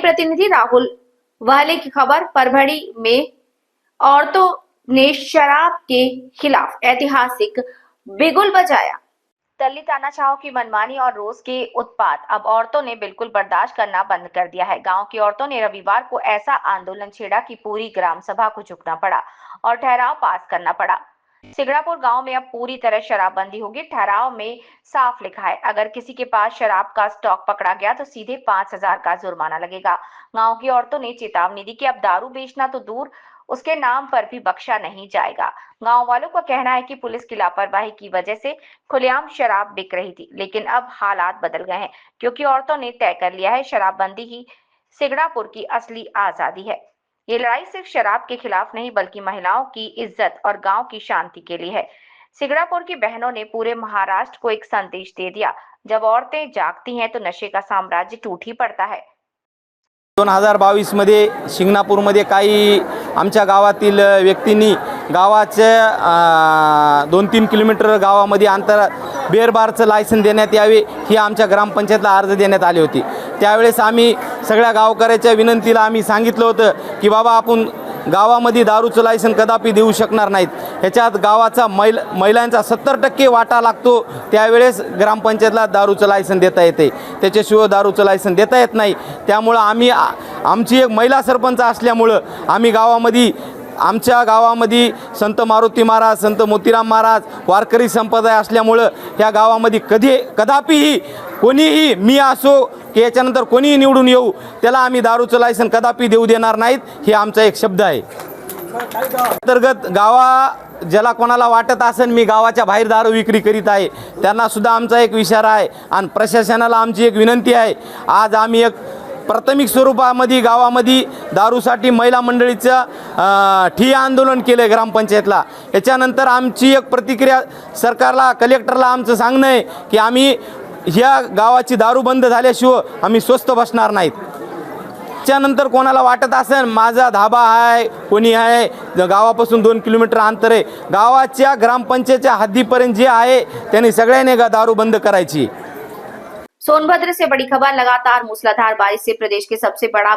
प्रतिनिधि राहुल वाले की खबर। परभणी में औरतों ने शराब के खिलाफ ऐतिहासिक बिगुल बजाया। दिल्ली तानाशाहों की मनमानी और रोज के उत्पात अब औरतों ने बिल्कुल बर्दाश्त करना बंद कर दिया है। गांव की औरतों ने रविवार को ऐसा आंदोलन छेड़ा कि पूरी ग्राम सभा को झुकना पड़ा और ठहराव पास करना पड़ा। सिगड़ापुर गांव में अब पूरी तरह शराबबंदी होगी। ठहराव में साफ लिखा है, अगर किसी के पास शराब का स्टॉक पकड़ा गया तो सीधे 5,000 का जुर्माना लगेगा। गांव की औरतों ने चेतावनी दी कि अब दारू बेचना तो दूर, उसके नाम पर भी बख्शा नहीं जाएगा। गांव वालों का कहना है कि पुलिस की लापरवाही की वजह से खुलेआम शराब बिक रही थी, लेकिन अब हालात बदल गए हैं क्योंकि औरतों ने तय कर लिया है शराबबंदी ही सिगड़ापुर की असली आजादी है। ये लड़ाई सिर्फ शराब के खिलाफ नहीं बल्कि महिलाओं की इज्जत और गांव की शांति के लिए है। सिगड़ापुर की बहनों ने पूरे महाराष्ट्र को एक संदेश दे दिया, जब औरतें जागती हैं तो नशे का साम्राज्य टूट ही पड़ता है। 2022 मध्ये शिंगणापूरमध्ये काही आमच्या गावातील व्यक्तींनी गावाच्या 2-3 किलोमीटर गावामध्ये अंतर बिअर बारचं लायसन देण्यात यावे ही आमच्या ग्रामपंचायतला अर्ज देण्यात आली होती। त्यावेळेस आम्ही सगळ्या गावकऱ्याच्या विनंतीला आम्ही सांगितलं होतं की बाबा आपण गावामध्ये दारूचं लायसन कदापि देऊ शकणार नाहीत, ह्याच्यात गावाचा महिलांचा 70% वाटा लागतो। त्यावेळेस ग्रामपंचायतला दारूचं लायसन देता येते, त्याच्याशिवाय दारूचं लायसन देता येत नाही। त्यामुळं आम्ही आमची एक महिला सरपंच असल्यामुळं आम्ही गावामध्ये आमच्या गावामध्ये संत मारुती महाराज, संत मोतीराम महाराज वारकरी संप्रदाय असल्यामुळं ह्या गावामध्ये कदापिही कोणीही, मी असो की याच्यानंतर कोणीही निवडून येऊ, त्याला आम्ही दारूचं लायसन कदापि देऊ देणार नाहीत, हे आमचा एक शब्द आहे। अंतर्गत ज्याला कोणाला वाटत असेल मी गावाच्या बाहेर दारू विक्री करीत आहे, त्यांना सुद्धा आमचा एक इशारा आहे आणि प्रशासनाला आमची एक विनंती आहे। आज आम्ही एक प्राथमिक स्वरूपामध्ये गावामध्ये दारूसाठी महिला मंडळीचं ठिय्या आंदोलन केलं आहे ग्रामपंचायतला। याच्यानंतर आमची एक प्रतिक्रिया सरकारला, कलेक्टरला आमचं सांगणं आहे की आम्ही ह्या गावाची दारू बंद झाल्याशिवाय आम्ही स्वस्थ बसणार नाहीत। त्यानंतर कोणाला वाटत असेल माझा धाबा आहे, कोणी आहे गावापासून 2 किलोमीटर अंतर आहे, गावाच्या ग्रामपंचायतच्या हद्दीपर्यंत जे आहे त्यांनी सगळ्यांनी दारू बंद करायची। सोनभद्र से बड़ी खबर। लगातार मूसलाधार बारिश से प्रदेश के सबसे बड़ा